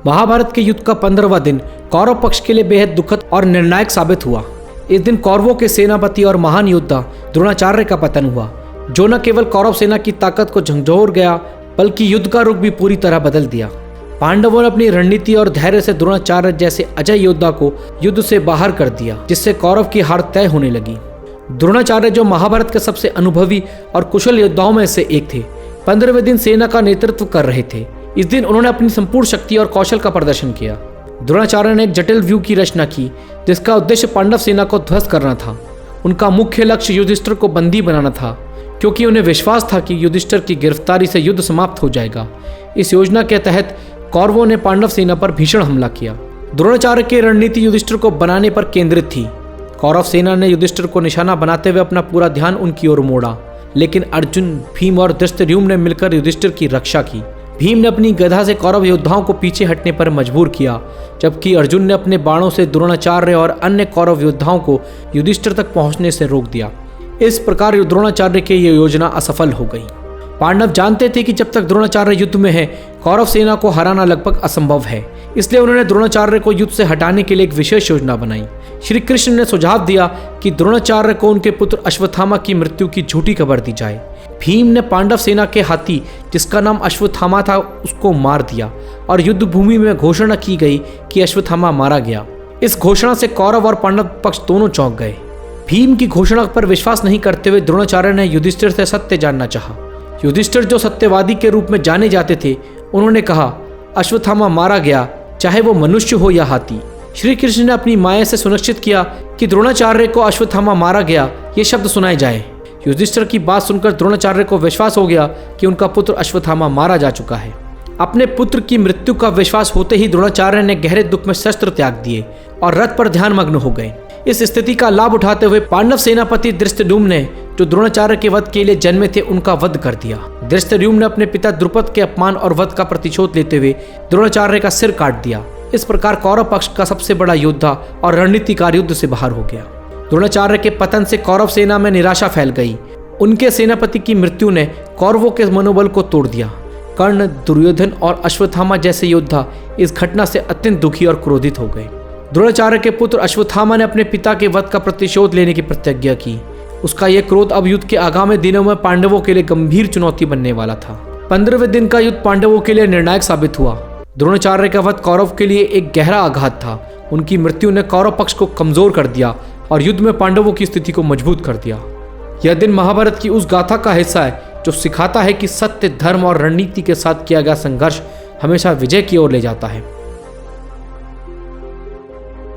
महाभारत के युद्ध का 15वां दिन कौरव पक्ष के लिए बेहद दुखद और निर्णायक साबित हुआ। इस दिन कौरवों के सेनापति और महान योद्धा द्रोणाचार्य का पतन हुआ, जो न केवल कौरव सेना की ताकत को झकझोर गया बल्कि युद्ध का रुख भी पूरी तरह बदल दिया। पांडवों ने अपनी रणनीति और धैर्य से द्रोणाचार्य जैसे अजय योद्धा को युद्ध से बाहर कर दिया, जिससे कौरव की हार तय होने लगी। द्रोणाचार्य, जो महाभारत के सबसे अनुभवी और कुशल योद्धाओं में से एक थे, 15वें दिन सेना का नेतृत्व कर रहे थे। इस दिन उन्होंने अपनी संपूर्ण शक्ति और कौशल का प्रदर्शन किया। द्रोणाचार्य ने एक जटिल व्यूह की रचना की, जिसका उद्देश्य पांडव सेना को ध्वस्त करना था। उनका मुख्य लक्ष्य युधिष्ठिर को बंदी बनाना था, क्योंकि उन्हें विश्वास था कि युधिष्ठिर की गिरफ्तारी से युद्ध समाप्त हो जाएगा। इस योजना के तहत कौरवों ने पांडव सेना पर भीषण हमला किया। द्रोणाचार्य की रणनीति युधिष्ठिर को बनाने पर केंद्रित थी। कौरव सेना ने युधिष्ठिर को निशाना बनाते हुए अपना पूरा ध्यान उनकी ओर मोड़ा, लेकिन अर्जुन, भीम और धृष्टद्युम्न ने मिलकर युधिष्ठिर की रक्षा की। भीम ने अपनी गदा से कौरव योद्धाओं को पीछे हटने पर मजबूर किया, जबकि अर्जुन ने अपने बाणों से द्रोणाचार्य और अन्य कौरव योद्धाओं को युधिष्ठिर तक पहुंचने से रोक दिया। इस प्रकार द्रोणाचार्य की यह योजना असफल हो गई। पांडव जानते थे कि जब तक द्रोणाचार्य युद्ध में है, कौरव सेना को हराना लगभग असंभव है। इसलिए उन्होंने द्रोणाचार्य को युद्ध से हटाने के लिए एक विशेष योजना बनाई। श्री कृष्ण ने सुझाव दिया कि द्रोणाचार्य को उनके पुत्र अश्वत्थामा की मृत्यु की झूठी खबर दी जाए। भीम ने पांडव सेना के हाथी, जिसका नाम अश्वत्थामा था, उसको मार दिया और युद्ध भूमि में घोषणा की गई कि अश्वत्थामा मारा गया। इस घोषणा से कौरव और पांडव पक्ष दोनों चौंक गए। भीम की घोषणा पर विश्वास नहीं करते हुए द्रोणाचार्य ने युधिष्ठिर से सत्य जानना चाहा। युधिष्ठिर, जो सत्यवादी के रूप में जाने जाते थे, उन्होंने कहा, अश्वत्थामा मारा गया, चाहे वो मनुष्य हो या हाथी। श्री कृष्ण ने अपनी माया से सुनिश्चित किया कि द्रोणाचार्य को अश्वत्थामा मारा गया ये शब्द सुनाए जाए। युधिष्ठिर की बात सुनकर द्रोणाचार्य को विश्वास हो गया कि उनका पुत्र अश्वत्थामा मारा जा चुका है। अपने पुत्र की मृत्यु का विश्वास होते ही द्रोणाचार्य ने गहरे दुख में शस्त्र त्याग दिए और रथ पर ध्यानमग्न हो गए। इस स्थिति का लाभ उठाते हुए पांडव सेनापति धृष्टद्युम्न ने, जो द्रोणाचार्य के वध के लिए जन्मे थे, उनका वध कर दिया। धृष्टद्युम्न ने अपने पिता द्रुपद के अपमान और वध का प्रतिशोध लेते हुए द्रोणाचार्य का सिर काट दिया। इस प्रकार कौरव पक्ष का सबसे बड़ा योद्धा और रणनीतिकार युद्ध से बाहर हो गया। द्रोणाचार्य के पतन से कौरव सेना में निराशा फैल गई। उनके सेनापति की मृत्यु ने कौरवों के मनोबल को तोड़ दिया। कर्ण, दुर्योधन और अश्वत्थामा जैसे योद्धा इस घटना से अत्यंत दुखी और क्रोधित हो गए। द्रोणाचार्य के पुत्र अश्वत्थामा ने अपने पिता के वध का प्रतिशोध लेने की प्रतिज्ञा की। उसका यह क्रोध अब युद्ध के आगामी दिनों में पांडवों के लिए गंभीर चुनौती बनने वाला था। 15वें दिन का युद्ध पांडवों के लिए निर्णायक साबित हुआ। द्रोणाचार्य का वध कौरव के लिए एक गहरा आघात था। उनकी मृत्यु ने कौरव पक्ष को कमजोर कर दिया और युद्ध में पांडवों की स्थिति को मजबूत कर दिया। यह दिन महाभारत की उस गाथा का हिस्सा है जो सिखाता है कि सत्य, धर्म और रणनीति के साथ किया गया संघर्ष हमेशा विजय की ओर ले जाता है।